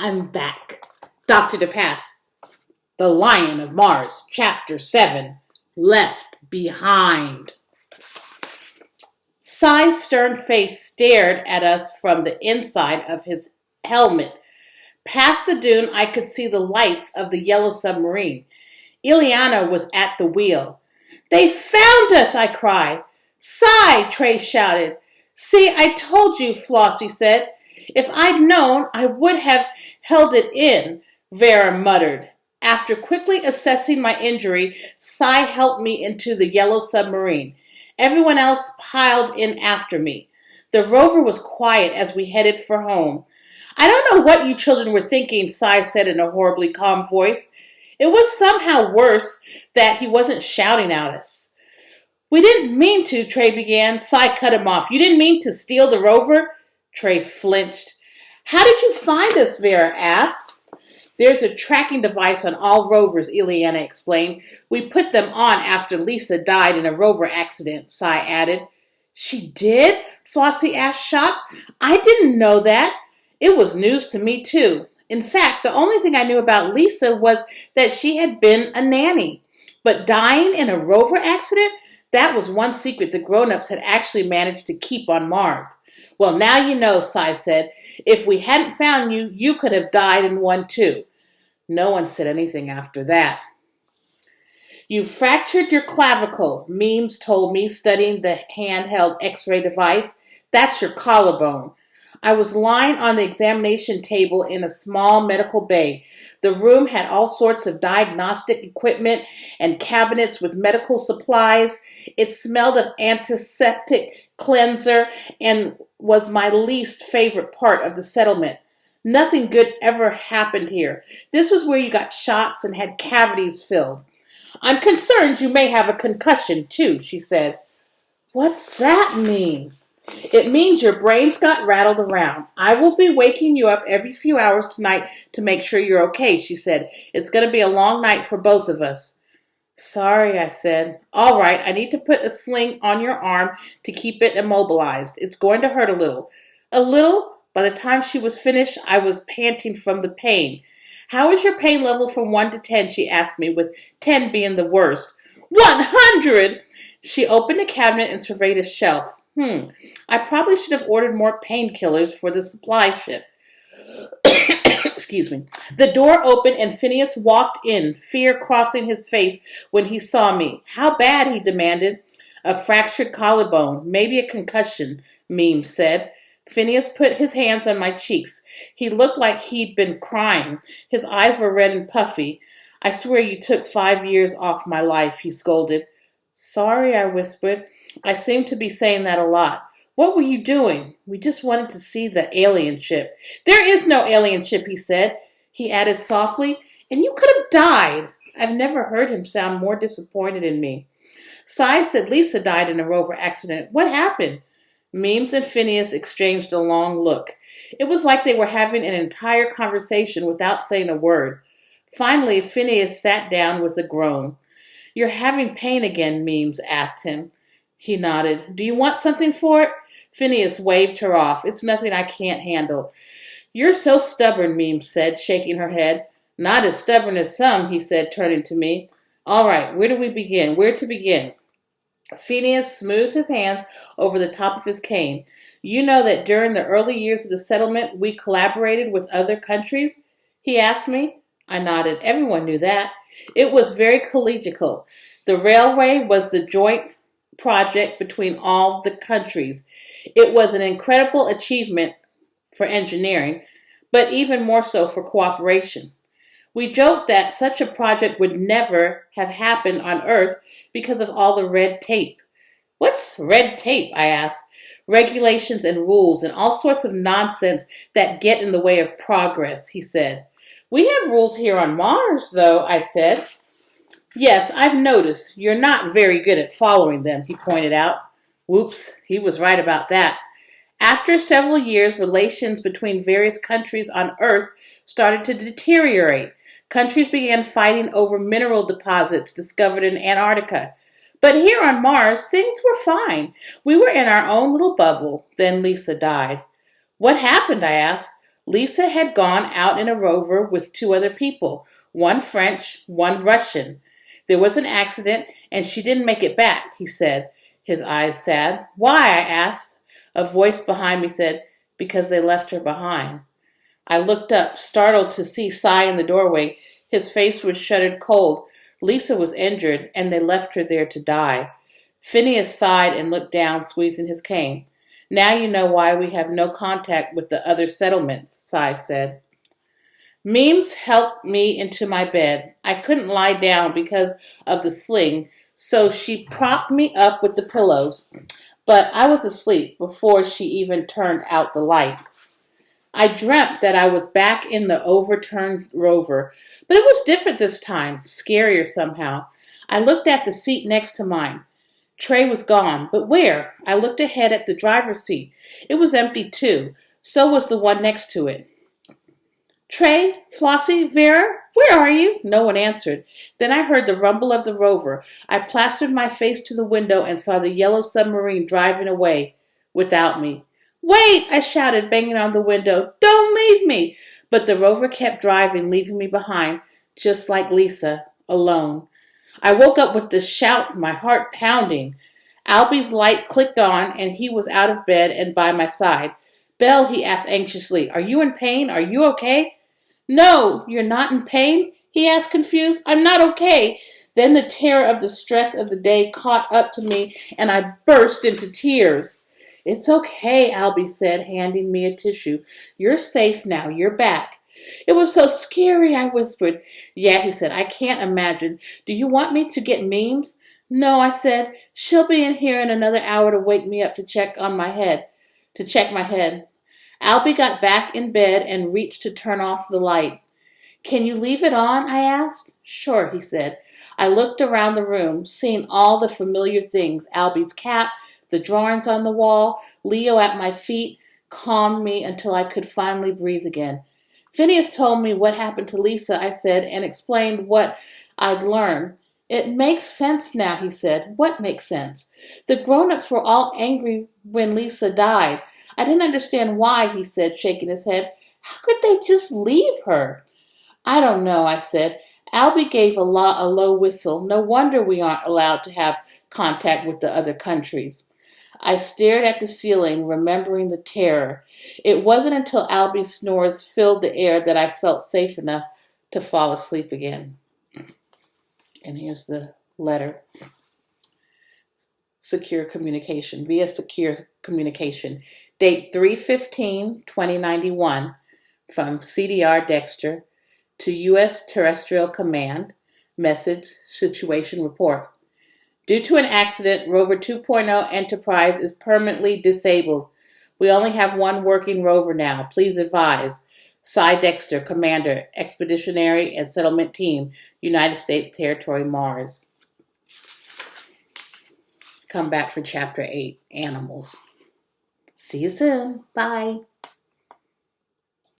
I'm back. Dr. DePass, The Lion of Mars, Chapter 7, Left Behind. Cy's stern face stared at us from the inside of his helmet. Past the dune, I could see the lights of the yellow submarine. Ileana was at the wheel. They found us, I cried. Cy, Trey shouted. See, I told you, Flossie said. If I'd known, I would have held it in, Vera muttered. After quickly assessing my injury, Cy helped me into the yellow submarine. Everyone else piled in after me. The rover was quiet as we headed for home. I don't know what you children were thinking, Cy said in a horribly calm voice. It was somehow worse that he wasn't shouting at us. We didn't mean to, Trey began. Cy cut him off. You didn't mean to steal the rover? Trey flinched. How did you find us? Vera asked. There's a tracking device on all rovers, Ileana explained. We put them on after Lisa died in a rover accident, Cy added. She did? Flossie asked, shocked. I didn't know that. It was news to me, too. In fact, the only thing I knew about Lisa was that she had been a nanny. But dying in a rover accident? That was one secret the grown-ups had actually managed to keep on Mars. Well, now you know, Cy said. If we hadn't found you, you could have died in one too. No one said anything after that. You fractured your clavicle, Memes told me, studying the handheld x-ray device. That's your collarbone. I was lying on the examination table in a small medical bay. The room had all sorts of diagnostic equipment and cabinets with medical supplies. It smelled of antiseptic cleanser and was my least favorite part of the settlement. Nothing good ever happened here. This was where you got shots and had cavities filled. I'm concerned you may have a concussion too, she said. What's that mean? It means your brains got rattled around. I will be waking you up every few hours tonight to make sure you're okay, she said. It's going to be a long night for both of us. Sorry, I said. All right, I need to put a sling on your arm to keep it immobilized. It's going to hurt a little. A little? By the time she was finished, I was panting from the pain. How is your pain level from 1 to 10, she asked me, with 10 being the worst. 100! She opened a cabinet and surveyed a shelf. I probably should have ordered more painkillers for the supply ship. Excuse me. The door opened and Phineas walked in, fear crossing his face when he saw me. How bad? He demanded. A fractured collarbone, maybe a concussion, Memes said. Phineas put his hands on my cheeks. He looked like he'd been crying. His eyes were red and puffy. I swear you took 5 years off my life, he scolded. Sorry, I whispered. I seem to be saying that a lot. What were you doing? We just wanted to see the alien ship. There is no alien ship, he said. He added softly, and you could have died. I've never heard him sound more disappointed in me. Cy said Lisa died in a rover accident. What happened? Memes and Phineas exchanged a long look. It was like they were having an entire conversation without saying a word. Finally, Phineas sat down with a groan. You're having pain again, Memes asked him. He nodded. Do you want something for it? Phineas waved her off. It's nothing I can't handle. You're so stubborn, Memes said, shaking her head. Not as stubborn as some, he said, turning to me. All right, where do we begin? Where to begin? Phineas smoothed his hands over the top of his cane. You know that during the early years of the settlement, we collaborated with other countries? He asked me. I nodded. Everyone knew that. It was very collegial. The railway was the joint project between all the countries. It was an incredible achievement for engineering, but even more so for cooperation. We joked that such a project would never have happened on Earth because of all the red tape. What's red tape? I asked. Regulations and rules and all sorts of nonsense that get in the way of progress, he said. We have rules here on Mars, though, I said. Yes, I've noticed. You're not very good at following them, he pointed out. Whoops, he was right about that. After several years, relations between various countries on Earth started to deteriorate. Countries began fighting over mineral deposits discovered in Antarctica. But here on Mars, things were fine. We were in our own little bubble. Then Lisa died. What happened? I asked. Lisa had gone out in a rover with 2 other people, one French, one Russian. There was an accident and she didn't make it back, he said, his eyes sad. Why? I asked. A voice behind me said, because they left her behind. I looked up, startled to see Cy in the doorway. His face was shuttered cold. Lisa was injured, and they left her there to die. Phineas sighed and looked down, squeezing his cane. Now you know why we have no contact with the other settlements, Cy said. Memes helped me into my bed. I couldn't lie down because of the sling, so she propped me up with the pillows. But I was asleep before she even turned out the light. I dreamt that I was back in the overturned rover, but it was different this time, scarier somehow. I looked at the seat next to mine. Trey was gone, but where? I looked ahead at the driver's seat. It was empty too. So was the one next to it. Trey, Flossie, Vera, where are you? No one answered. Then I heard the rumble of the rover. I plastered my face to the window and saw the yellow submarine driving away without me. Wait, I shouted, banging on the window. Don't leave me. But the rover kept driving, leaving me behind, just like Lisa, alone. I woke up with the shout, my heart pounding. Albie's light clicked on, and he was out of bed and by my side. Belle, he asked anxiously, are you in pain? Are you okay? No, you're not in pain? He asked confused. I'm not okay. Then the terror of the stress of the day caught up to me, and I burst into tears. It's okay, Albie said, handing me a tissue. You're safe now. You're back. It was so scary, I whispered. Yeah, he said, I can't imagine. Do you want me to get memes? No, I said. She'll be in here in another hour to wake me up to check my head. Albie got back in bed and reached to turn off the light. Can you leave it on? I asked. Sure, he said. I looked around the room, seeing all the familiar things, Albie's cap, the drawings on the wall, Leo at my feet, calmed me until I could finally breathe again. Phineas told me what happened to Lisa, I said, and explained what I'd learned. It makes sense now, he said. What makes sense? The grown-ups were all angry when Lisa died. I didn't understand why, he said, shaking his head. How could they just leave her? I don't know, I said. Albie gave a low whistle. No wonder we aren't allowed to have contact with the other countries. I stared at the ceiling, remembering the terror. It wasn't until Albie's snores filled the air that I felt safe enough to fall asleep again. And here's the letter. Secure communication, via secure communication. Date 3/15/2091 from CDR Dexter to U.S. Terrestrial Command. Message situation report. Due to an accident, Rover 2.0 Enterprise is permanently disabled. We only have one working rover now. Please advise. Cy Dexter, Commander, Expeditionary and Settlement Team, United States Territory, Mars. Come back for Chapter 8, Animals. See you soon. Bye.